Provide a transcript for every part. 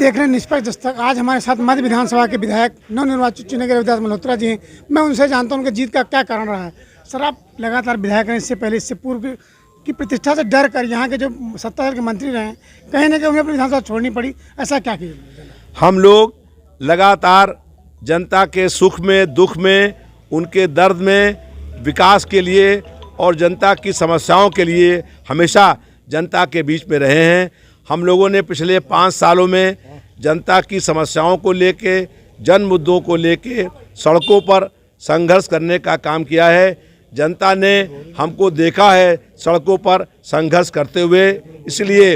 देख रहे हैं निष्पक्ष दस्तक। आज हमारे साथ मध्य विधानसभा के विधायक नवनिर्वाचित चुने गए रविदास मल्होत्रा जी हैं। मैं उनसे जानता हूं उनकी जीत का क्या कारण रहा है। सर, आप लगातार विधायक हैं, इससे पहले इससे पूर्व की प्रतिष्ठा से डर कर यहाँ के जो सत्ताधार के मंत्री रहे हैं, कहीं ना कहीं उन्हें अपनी विधानसभा छोड़नी पड़ी, ऐसा क्या किया? हम लोग लगातार जनता के सुख में, दुख में, उनके दर्द में, विकास के लिए और जनता की समस्याओं के लिए हमेशा जनता के बीच में रहे हैं। हम लोगों ने पिछले 5 सालों में जनता की समस्याओं को लेके, जन मुद्दों को लेके सड़कों पर संघर्ष करने का काम किया है। जनता ने हमको देखा है सड़कों पर संघर्ष करते हुए, इसलिए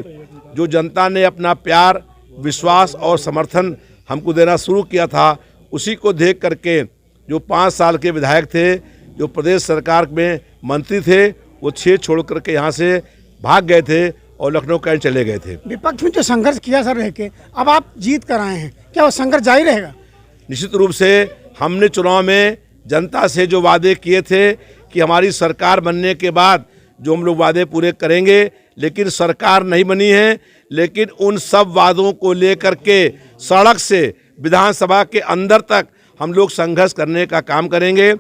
जो जनता ने अपना प्यार, विश्वास और समर्थन हमको देना शुरू किया था, उसी को देख करके जो 5 साल के विधायक थे, जो प्रदेश सरकार में मंत्री थे, वो 6 छोड़ करके यहाँ से भाग गए थे और लखनऊ कहीं चले गए थे। विपक्ष में जो संघर्ष किया सर रह के, अब आप जीत कर आए हैं, क्या वो संघर्ष जारी रहेगा? निश्चित रूप से हमने चुनाव में जनता से जो वादे किए थे कि हमारी सरकार बनने के बाद जो हम लोग वादे पूरे करेंगे, लेकिन सरकार नहीं बनी है। लेकिन उन सब वादों को लेकर के सड़क से विधानसभा के अंदर तक हम लोग संघर्ष करने का काम करेंगे।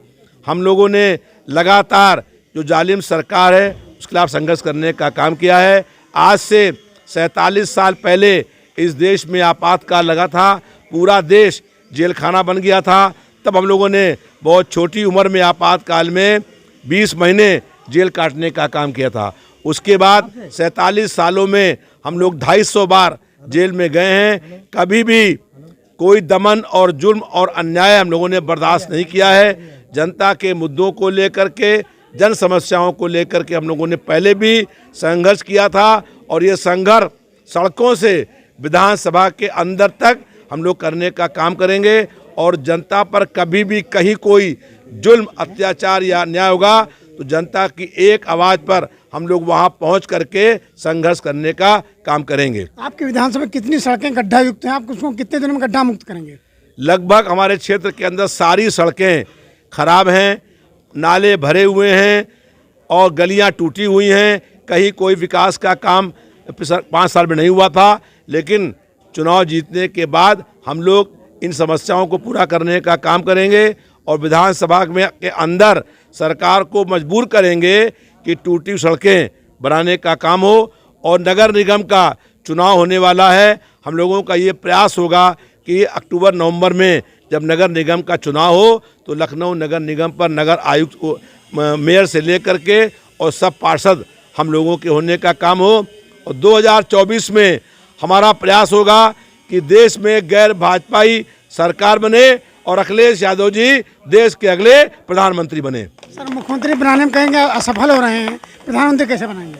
हम लोगों ने लगातार जो जालिम सरकार है उसके खिलाफ संघर्ष करने का काम किया है। आज से 47 साल पहले इस देश में आपातकाल लगा था, पूरा देश जेल खाना बन गया था। तब हम लोगों ने बहुत छोटी उम्र में आपातकाल में 20 महीने जेल काटने का काम किया था। उसके बाद 47 सालों में हम लोग 250 बार जेल में गए हैं। कभी भी कोई दमन और जुल्म और अन्याय हम लोगों ने बर्दाश्त नहीं किया है। जनता के मुद्दों को लेकर के, जन समस्याओं को लेकर के हम लोगों ने पहले भी संघर्ष किया था और ये संघर्ष सड़कों से विधानसभा के अंदर तक हम लोग करने का काम करेंगे। और जनता पर कभी भी कहीं कोई जुल्म, अत्याचार या अन्याय होगा तो जनता की एक आवाज़ पर हम लोग वहां पहुंच करके संघर्ष करने का काम करेंगे। आपकी विधानसभा में कितनी सड़कें गड्ढा युक्त हैं? आप उसको कितने दिनों में गड्ढा मुक्त करेंगे? लगभग हमारे क्षेत्र के अंदर सारी सड़कें खराब हैं, नाले भरे हुए हैं और गलियां टूटी हुई हैं। कहीं कोई विकास का काम 5 साल में नहीं हुआ था, लेकिन चुनाव जीतने के बाद हम लोग इन समस्याओं को पूरा करने का काम करेंगे और विधानसभा में के अंदर सरकार को मजबूर करेंगे कि टूटी सड़कें बनाने का काम हो। और नगर निगम का चुनाव होने वाला है। हम लोगों का ये प्रयास होगा कि अक्टूबर-नवंबर में जब नगर निगम का चुनाव हो तो लखनऊ नगर निगम पर नगर आयुक्त को, मेयर से लेकर के और सब पार्षद हम लोगों के होने का काम हो। और 2024 में हमारा प्रयास होगा कि देश में गैर भाजपाई सरकार बने और अखिलेश यादव जी देश के अगले प्रधानमंत्री बने। सर, मुख्यमंत्री बनाने में कहेंगे असफल हो रहे हैं, प्रधानमंत्री कैसे बनाएंगे?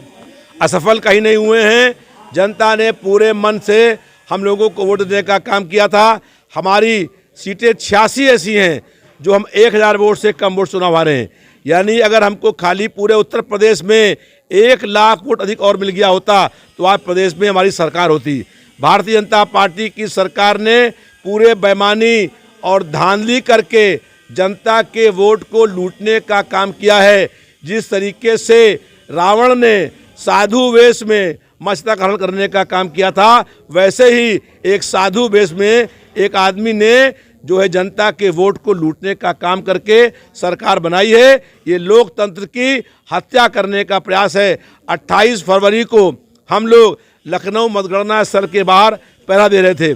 असफल कहीं नहीं हुए हैं। जनता ने पूरे मन से हम लोगों को वोट देने का काम किया था। हमारी सीटें 86 ऐसी हैं जो हम 1000 वोट से कम वोट चुनाव हारे हैं। यानी अगर हमको खाली पूरे उत्तर प्रदेश में 1 लाख वोट अधिक और मिल गया होता तो आज प्रदेश में हमारी सरकार होती। भारतीय जनता पार्टी की सरकार ने पूरे बेईमानी और धांधली करके जनता के वोट को लूटने का काम किया है। जिस तरीके से रावण ने साधु वेश में मछली का हरण करने का काम किया था, वैसे ही एक साधु वेश में एक आदमी ने जो है जनता के वोट को लूटने का काम करके सरकार बनाई है। ये लोकतंत्र की हत्या करने का प्रयास है। 28 फरवरी को हम लोग लखनऊ मतगणना स्थल के बाहर पहरा दे रहे थे,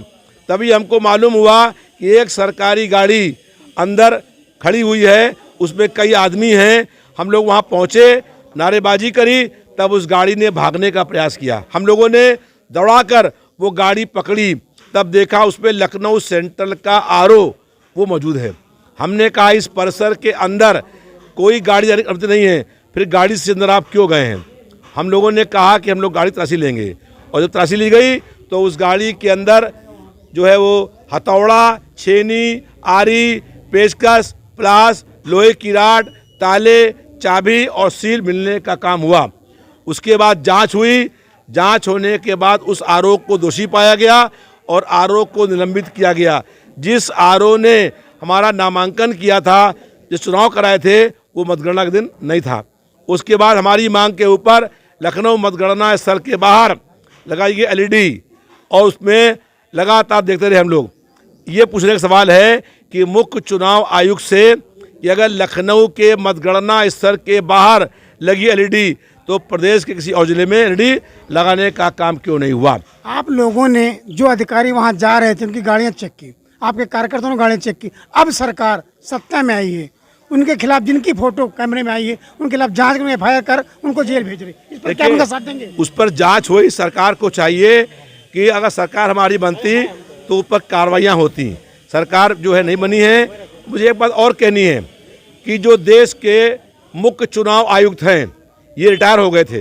तभी हमको मालूम हुआ कि एक सरकारी गाड़ी अंदर खड़ी हुई है, उसमें कई आदमी हैं। हम लोग वहां पहुंचे, नारेबाजी करी, तब उस गाड़ी ने भागने का प्रयास किया। हम लोगों ने दौड़ाकर वो गाड़ी पकड़ी, तब देखा उसमें लखनऊ सेंट्रल का आरओ वो मौजूद है। हमने कहा इस परिसर के अंदर कोई गाड़ी जाने की अनुमति नहीं है, फिर गाड़ी से अंदर आप क्यों गए हैं? हम लोगों ने कहा कि हम लोग गाड़ी तलाशी लेंगे, और जब तलाशी ली गई तो उस गाड़ी के अंदर जो है वो हथौड़ा, छेनी, आरी, पेचकस, प्लास, लोहे की राड, ताले, चाबी और सील मिलने का काम हुआ। उसके बाद जांच हुई। जांच होने के बाद उस आरोप को दोषी पाया गया और आरोप को निलंबित किया गया। जिस आरोप ने हमारा नामांकन किया था, जो चुनाव कराए थे, वो मतगणना के दिन नहीं था। उसके बाद हमारी मांग के ऊपर लखनऊ मतगणना स्थल के बाहर लगाई गई LED और उसमें लगातार देखते रहे हम लोग। ये पूछने का सवाल है कि मुख्य चुनाव आयुक्त से कि अगर लखनऊ के मतगणना स्थल के बाहर लगी एलईडी तो प्रदेश के किसी और जिले में एलईडी लगाने का काम क्यों नहीं हुआ। आप लोगों ने जो अधिकारी वहां जा रहे थे उनकी गाड़ियां चेक की, आपके कार्यकर्ताओं ने गाड़ियां चेक की। अब सरकार सत्ता में आई है, उनके खिलाफ जिनकी फोटो कैमरे में आई है उनके खिलाफ जांच में एफआईआर कर उनको जेल भेज रही। इस पर क्या उनका साथ देंगे? उस पर जांच हुई। सरकार को चाहिए कि अगर सरकार हमारी बनती तो ऊपर कार्रवाइयाँ होती। सरकार जो है नहीं बनी है। मुझे एक बात और कहनी है कि जो देश के मुख्य चुनाव आयुक्त हैं ये रिटायर हो गए थे।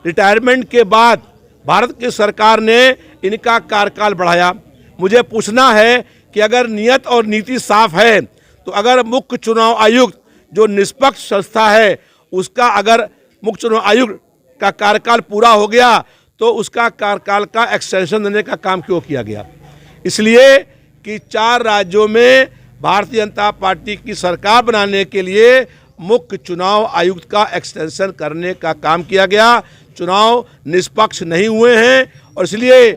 रिटायरमेंट के बाद भारत की सरकार ने इनका कार्यकाल बढ़ाया। मुझे पूछना है कि अगर नियत और नीति साफ है तो अगर मुख्य चुनाव आयुक्त जो निष्पक्ष संस्था है उसका अगर मुख्य चुनाव आयुक्त का कार्यकाल पूरा हो गया तो उसका कार्यकाल का एक्सटेंशन देने का काम क्यों किया गया? इसलिए कि 4 राज्यों में भारतीय जनता पार्टी की सरकार बनाने के लिए मुख्य चुनाव आयुक्त का एक्सटेंशन करने का काम किया गया। चुनाव निष्पक्ष नहीं हुए हैं और इसलिए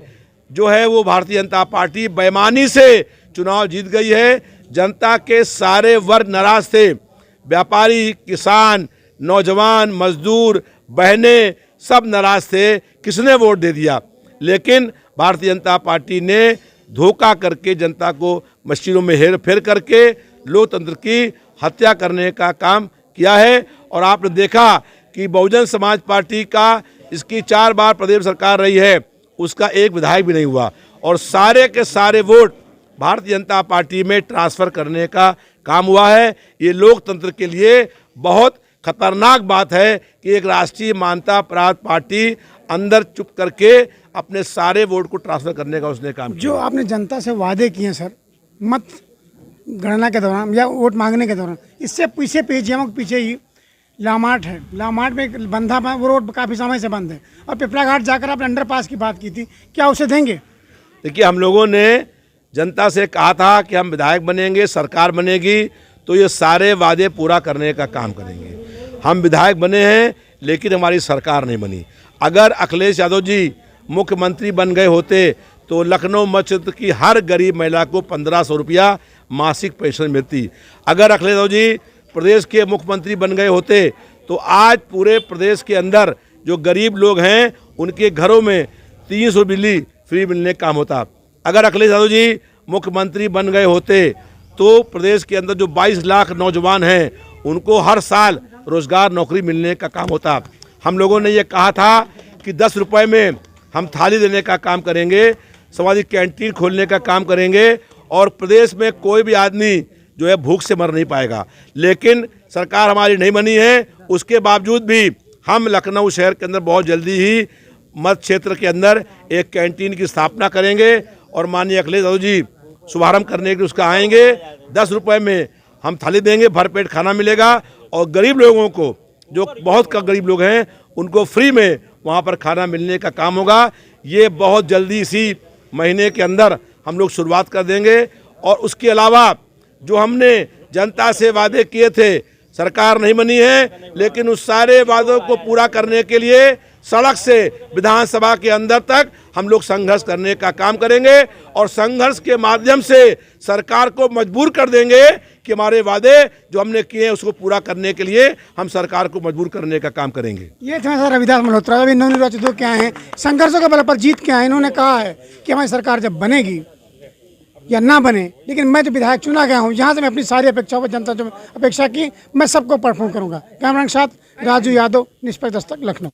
जो है वो भारतीय जनता पार्टी बेईमानी से चुनाव जीत गई है। जनता के सारे वर्ग नाराज थे, व्यापारी, किसान, नौजवान, मजदूर, बहनें सब नाराज थे। किसने वोट दे दिया? लेकिन भारतीय जनता पार्टी ने धोखा करके जनता को मशीनों में हेर फेर करके लोकतंत्र की हत्या करने का काम किया है। और आपने देखा कि बहुजन समाज पार्टी का इसकी 4 बार प्रदेश सरकार रही है, उसका एक विधायक भी नहीं हुआ और सारे के सारे वोट भारतीय जनता पार्टी में ट्रांसफ़र करने का काम हुआ है। ये लोकतंत्र के लिए बहुत खतरनाक बात है कि एक राष्ट्रीय मान्यता प्राप्त पार्टी अंदर चुप करके अपने सारे वोट को ट्रांसफ़र करने का उसने काम किया। जो आपने जनता से वादे किए सर मत गणना के दौरान या वोट मांगने के दौरान, इससे पीछे पेजीएम के पीछे ही लामार्ट है। लामार्ट में बंधा वो रोड काफ़ी समय से बंद है और पिपला घाट जाकर आपने अंडरपास की बात की थी, क्या उसे देंगे? देखिए, हम लोगों ने जनता से कहा था कि हम विधायक बनेंगे, सरकार बनेगी तो ये सारे वादे पूरा करने का काम करेंगे। हम विधायक बने हैं लेकिन हमारी सरकार नहीं बनी। अगर अखिलेश यादव जी मुख्यमंत्री बन गए होते तो लखनऊ मध्य क्षेत्र की हर गरीब महिला को 1500 रुपया मासिक पेंशन मिलती। अगर अखिलेश यादव जी प्रदेश के मुख्यमंत्री बन गए होते तो आज पूरे प्रदेश के अंदर जो गरीब लोग हैं उनके घरों में 300 बिजली फ्री मिलने का काम होता। अगर अखिलेश यादव जी मुख्यमंत्री बन गए होते तो प्रदेश के अंदर जो 22 लाख नौजवान हैं उनको हर साल रोजगार नौकरी मिलने का काम होता। हम लोगों ने ये कहा था कि 10 रुपये में हम थाली देने का काम करेंगे, समाजिक कैंटीन खोलने का काम करेंगे और प्रदेश में कोई भी आदमी जो है भूख से मर नहीं पाएगा। लेकिन सरकार हमारी नहीं बनी है। उसके बावजूद भी हम लखनऊ शहर के अंदर बहुत जल्दी ही मध्य क्षेत्र के अंदर एक कैंटीन की स्थापना करेंगे और माननीय अखिलेश यादव जी शुभारंभ करने के लिए उसका आएंगे। 10 रुपये में हम थाली देंगे, भरपेट खाना मिलेगा और गरीब लोगों को, जो बहुत कम गरीब लोग हैं, उनको फ्री में वहाँ पर खाना मिलने का काम होगा। ये बहुत जल्दी इसी महीने के अंदर हम लोग शुरुआत कर देंगे। और उसके अलावा जो हमने जनता से वादे किए थे, सरकार नहीं बनी है लेकिन उस सारे वादों को पूरा करने के लिए सड़क से विधानसभा के अंदर तक हम लोग संघर्ष करने का काम करेंगे और संघर्ष के माध्यम से सरकार को मजबूर कर देंगे कि हमारे वादे जो हमने किए हैं उसको पूरा करने के लिए हम सरकार को मजबूर करने का काम करेंगे। ये थे सर रविदास मल्होत्रा, अभी नवनिर्वाचित होकर आए हैं, संघर्षों के बल पर जीत के आए। इन्होंने कहा है कि हमारी सरकार जब बनेगी या ना बने, लेकिन मैं जो विधायक चुना गया हूँ यहाँ से मैं अपनी सारी अपेक्षाओं पर, जनता जो अपेक्षा की, मैं सबको परफॉर्म करूँगा। कैमरा के साथ राजू यादव, निष्पक्ष दस्तक, लखनऊ।